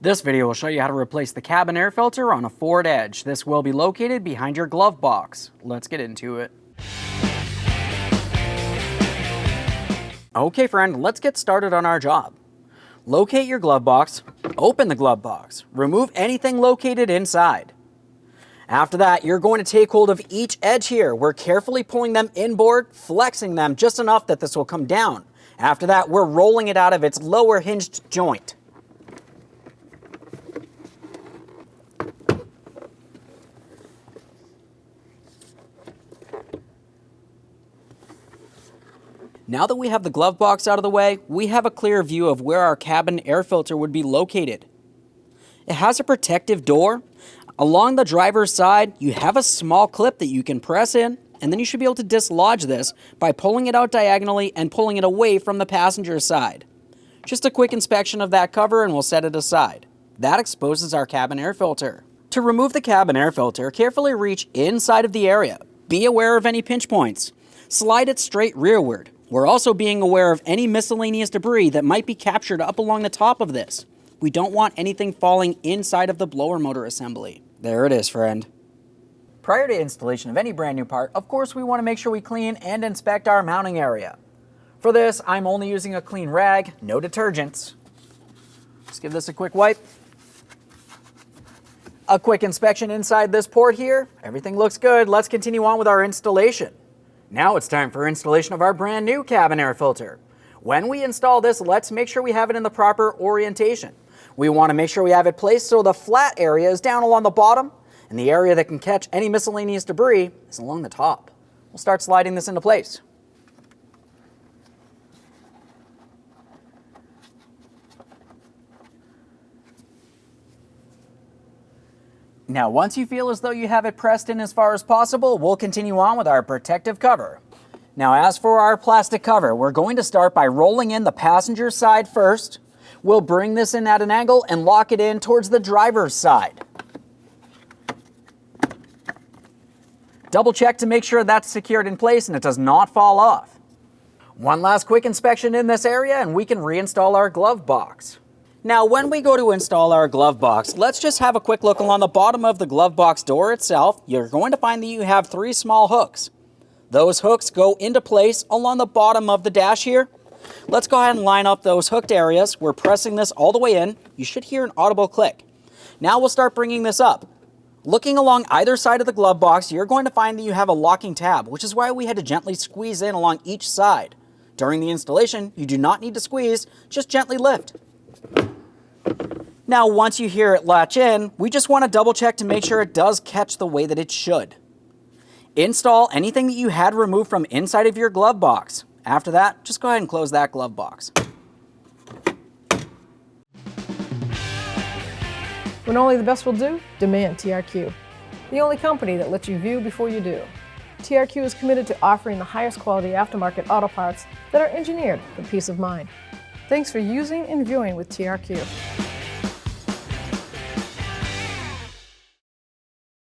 This video will show you how to replace the cabin air filter on a Ford Edge. This will be located behind your glove box. Let's get into it. Okay friend, let's get started on our job. Locate your glove box, open the glove box, remove anything located inside. After that, you're going to take hold of each edge here. We're carefully pulling them inboard, flexing them just enough that this will come down. After that, we're rolling it out of its lower hinged joint. Now that we have the glove box out of the way, we have a clear view of where our cabin air filter would be located. It has a protective door. Along the driver's side, you have a small clip that you can press in, and then you should be able to dislodge this by pulling it out diagonally and pulling it away from the passenger side. Just a quick inspection of that cover and we'll set it aside. That exposes our cabin air filter. To remove the cabin air filter, carefully reach inside of the area. Be aware of any pinch points. Slide it straight rearward. We're also being aware of any miscellaneous debris that might be captured up along the top of this. We don't want anything falling inside of the blower motor assembly. There it is, friend. Prior to installation of any brand new part, of course we want to make sure we clean and inspect our mounting area. For this, I'm only using a clean rag, no detergents. Let's give this a quick wipe. A quick inspection inside this port here. Everything looks good. Let's continue on with our installation. Now it's time for installation of our brand new cabin air filter. When we install this, let's make sure we have it in the proper orientation. We want to make sure we have it placed so the flat area is down along the bottom and the area that can catch any miscellaneous debris is along the top. We'll start sliding this into place. Now, once you feel as though you have it pressed in as far as possible, we'll continue on with our protective cover. Now, as for our plastic cover, we're going to start by rolling in the passenger side first. We'll bring this in at an angle and lock it in towards the driver's side. Double check to make sure that's secured in place and it does not fall off. One last quick inspection in this area and we can reinstall our glove box. Now, when we go to install our glove box, let's just have a quick look along the bottom of the glove box door itself. You're going to find that you have 3 small hooks. Those hooks go into place along the bottom of the dash here. Let's go ahead and line up those hooked areas. We're pressing this all the way in. You should hear an audible click. Now we'll start bringing this up. Looking along either side of the glove box, you're going to find that you have a locking tab, which is why we had to gently squeeze in along each side. During the installation, you do not need to squeeze, just gently lift. Now, once you hear it latch in, we just want to double check to make sure it does catch the way that it should. Install anything that you had removed from inside of your glove box. After that, just go ahead and close that glove box. When only the best will do, demand TRQ. The only company that lets you view before you do. TRQ is committed to offering the highest quality aftermarket auto parts that are engineered for peace of mind. Thanks for using and viewing with TRQ.